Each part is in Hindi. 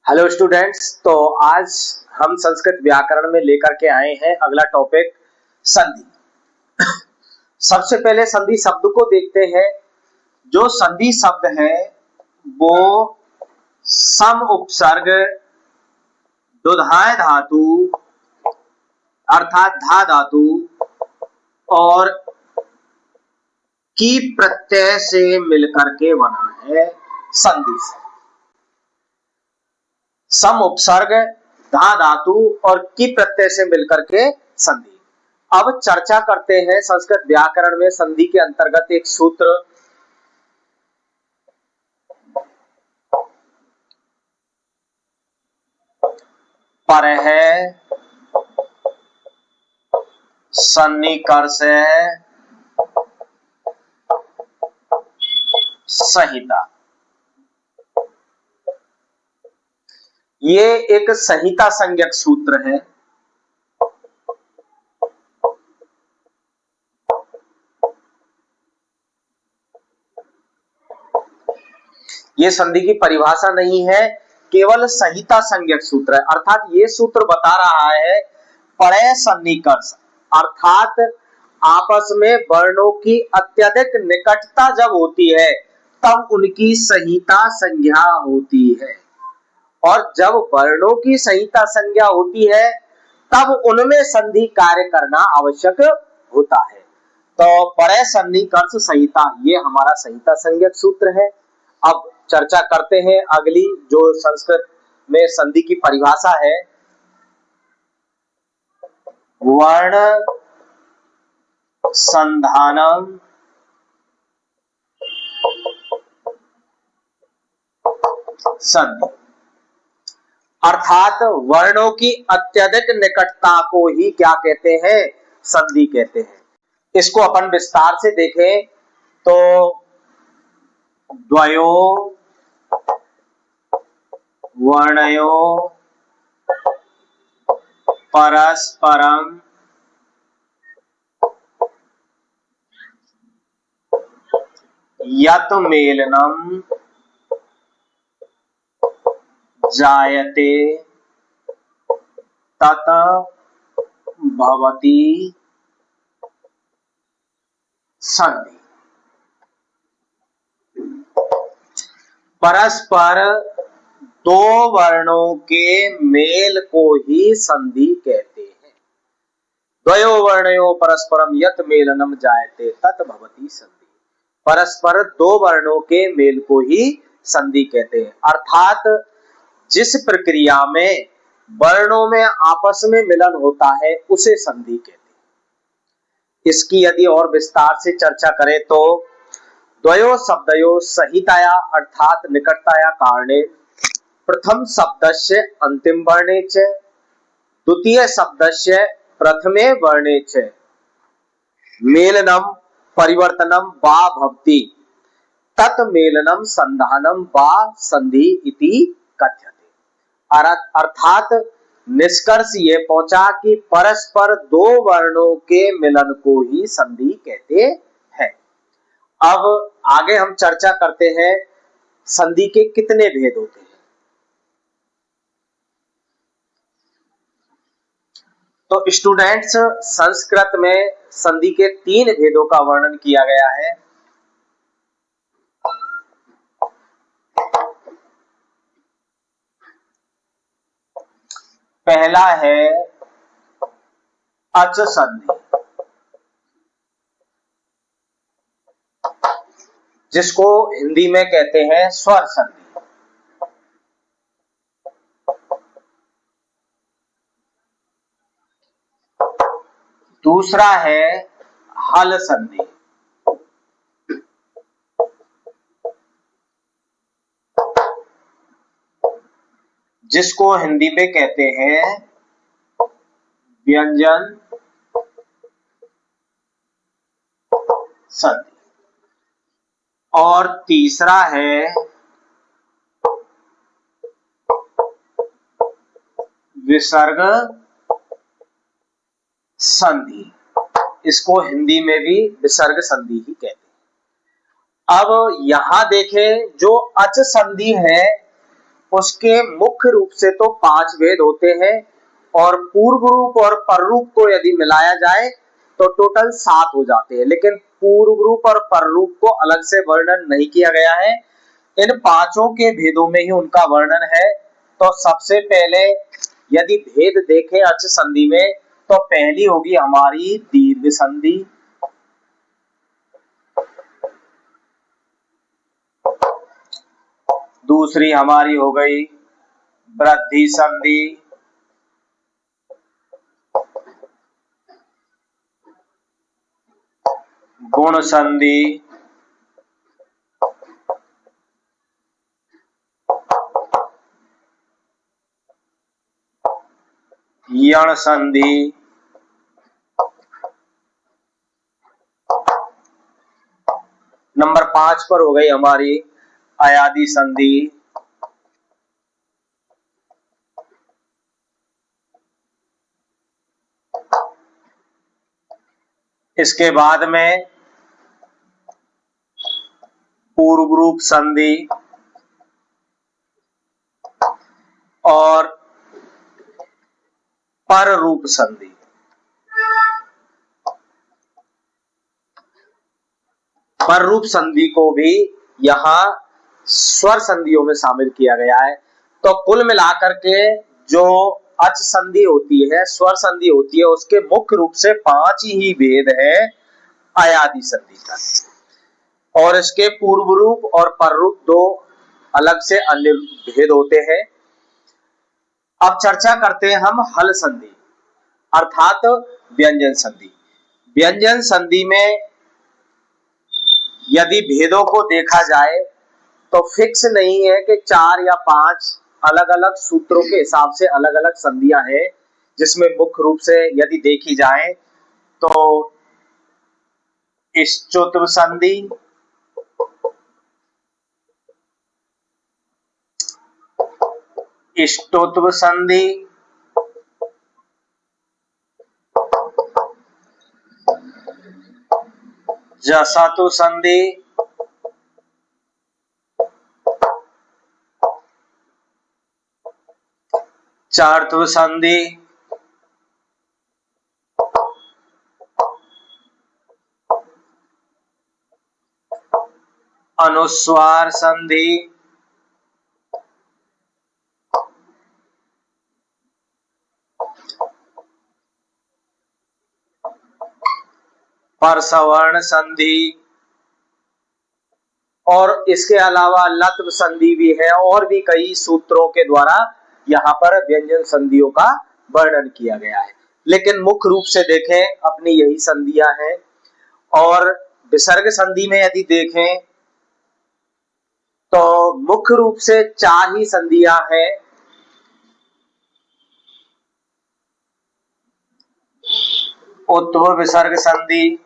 Hello students. तो आज हम संस्कृत व्याकरण में लेकर के आए हैं अगला टॉपिक संधि। सबसे पहले संधि शब्द को देखते हैं। जो संधि शब्द है वो सम उपसर्ग दुधाय धातु अर्थात धा धातु और की प्रत्यय से मिलकर के बना है संधि से। सम उपसर्ग धा धातु और की प्रत्यय से मिलकर के संधि। अब चर्चा करते हैं संस्कृत व्याकरण में संधि के अंतर्गत एक सूत्र पर है सन्निकर्ष संहिता। ये एक संहिता संज्ञक सूत्र है। ये संधि की परिभाषा नहीं है, केवल संहिता संज्ञक सूत्र है। अर्थात ये सूत्र बता रहा है परय सन्निकर्ष अर्थात आपस में वर्णों की अत्यधिक निकटता जब होती है तब उनकी संहिता संज्ञा होती है, और जब वर्णों की संहिता संज्ञा होती है तब उनमें संधि कार्य करना आवश्यक होता है। तो परय सन्निकर्ष संहिता ये हमारा संहिता संज्ञक सूत्र है। अब चर्चा करते हैं अगली जो संस्कृत में संधि की परिभाषा है। वर्ण संधानम संधि अर्थात वर्णों की अत्यधिक निकटता को ही क्या कहते हैं? संधि कहते हैं। इसको अपन विस्तार से देखें तो द्वयो वर्णयो परस्परम यत मेलनम जायते तत भवति संधि। परस्पर दो वर्णों के मेल को ही संधि कहते हैं। द्वयो वर्णयो परस्परम यत मेलनम जायते तत भवति संधि। परस्पर दो वर्णों के मेल को ही संधि कहते हैं। अर्थात जिस प्रक्रिया में वर्णों में आपस में मिलन होता है उसे संधि कहते हैं। इसकी यदि और विस्तार से चर्चा करें तो द्वयो शब्दयो संहिताया अर्थात निकटताया कारणे प्रथम शब्दस्य अंतिम वर्णे च द्वितीय शब्दस्य प्रथमे वर्णे च मेलनम परिवर्तनम वा भवति तत् मेलनम संधानम वा संधि इति कथ्यते। अर्थात निष्कर्ष ये पहुंचा कि परस्पर दो वर्णों के मिलन को ही संधि कहते हैं। अब आगे हम चर्चा करते हैं संधि के कितने भेद होते हैं। तो स्टूडेंट्स, संस्कृत में संधि के 3 भेदों का वर्णन किया गया है। पहला है अच संधि, जिसको हिंदी में कहते हैं स्वर संधि। दूसरा है हल संधि, जिसको हिंदी में कहते हैं व्यंजन संधि। और तीसरा है विसर्ग संधि, इसको हिंदी में भी विसर्ग संधि ही कहते हैं। अब यहां देखें जो अच संधि है उसके मुख्य रूप से तो 5 भेद होते हैं और पूर्व रूप और पर रूप को यदि मिलाया जाए तो टोटल 7 हो जाते हैं, लेकिन पूर्व रूप और पर रूप को अलग से वर्णन नहीं किया गया है। इन पांचों के भेदों में ही उनका वर्णन है। तो सबसे पहले यदि भेद देखें अच संधि में तो पहली होगी हमारी दीर्घ संधि, दूसरी हमारी हो गई वृद्धि संधि, गुण संधि, यण संधि, नंबर 5 पर हो गई हमारी अयादि संधि, इसके बाद में पूर्व रूप संधि और पर रूप संधि। पर रूप संधि को भी यहां स्वर संधियों में शामिल किया गया है। तो कुल मिलाकर के जो अच संधि होती है, स्वर संधि होती है, उसके मुख्य रूप से 5 ही भेद है अयादि संधि का, और इसके पूर्व रूप और पर रूप 2 अलग से अन्य भेद होते हैं। अब चर्चा करते हैं हम हल संधि अर्थात व्यंजन संधि। व्यंजन संधि में यदि भेदों को देखा जाए तो फिक्स नहीं है कि 4 या 5 अलग अलग सूत्रों के हिसाब से अलग अलग संधियां हैं, जिसमें मुख्य रूप से यदि देखी जाए तो इष्टोत्व संधि, इष्टोत्व संधि, जसातु संधि, चार्त्व संधि, अनुस्वार संधि, परसवर्ण संधि, और इसके अलावा लत्व संधि भी है, और भी कई सूत्रों के द्वारा यहाँ पर व्यंजन संधियों का वर्णन किया गया है। लेकिन मुख्य रूप से देखें अपनी यही संधियां हैं। और विसर्ग संधि में यदि देखें तो मुख्य रूप से 4 ही संधियां हैं। उद्भव विसर्ग संधि,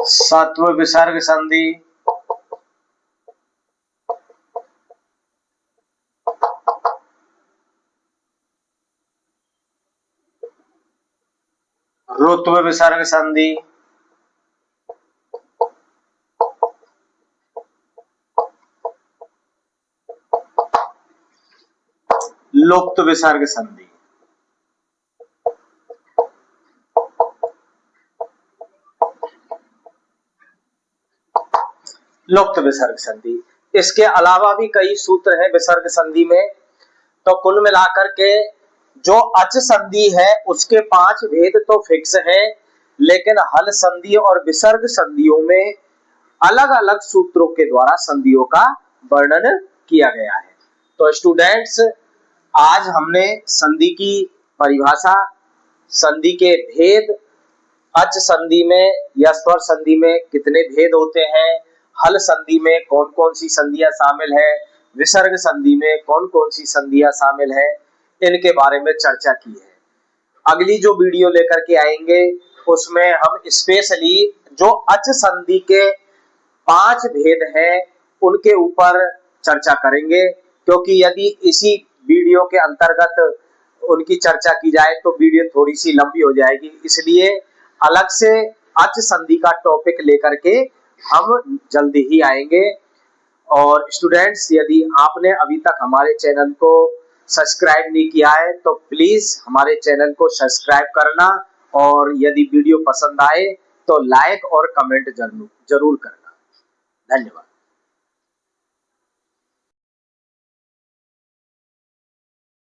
सत्व विसर्ग संधि, ऋत्व विसर्ग संधि, लुप्त विसर्ग संधि। लुप्त विसर्ग संधि, इसके अलावा भी कई सूत्र हैं विसर्ग संधि में। तो कुल मिलाकर के जो अच संधि है उसके 5 भेद तो फिक्स हैं, लेकिन हल संधि और विसर्ग संधियों में अलग अलग सूत्रों के द्वारा संधियों का वर्णन किया गया है। तो स्टूडेंट्स, आज हमने संधि की परिभाषा, संधि के भेद, अच संधि में या स्वर संधि में कितने भेद होते हैं, हल संधि में कौन कौन सी संधियां शामिल है, विसर्ग संधि में कौन कौन सी संधियां शामिल है, इनके बारे में चर्चा की है। अगली जो वीडियो लेकर के आएंगे उसमें हम स्पेशली जो अच संधि के 5 भेद हैं उनके ऊपर चर्चा करेंगे, क्योंकि यदि इसी वीडियो के अंतर्गत उनकी चर्चा की जाए तो वीडियो थोड़ी सी लंबी हो जाएगी, इसलिए अलग से अच संधि का टॉपिक लेकर के हम जल्दी ही आएंगे। और स्टूडेंट्स, यदि आपने अभी तक हमारे चैनल को सब्सक्राइब नहीं किया है तो प्लीज हमारे चैनल को सब्सक्राइब करना, और यदि वीडियो पसंद आए तो लाइक और कमेंट जरूर करना। धन्यवाद।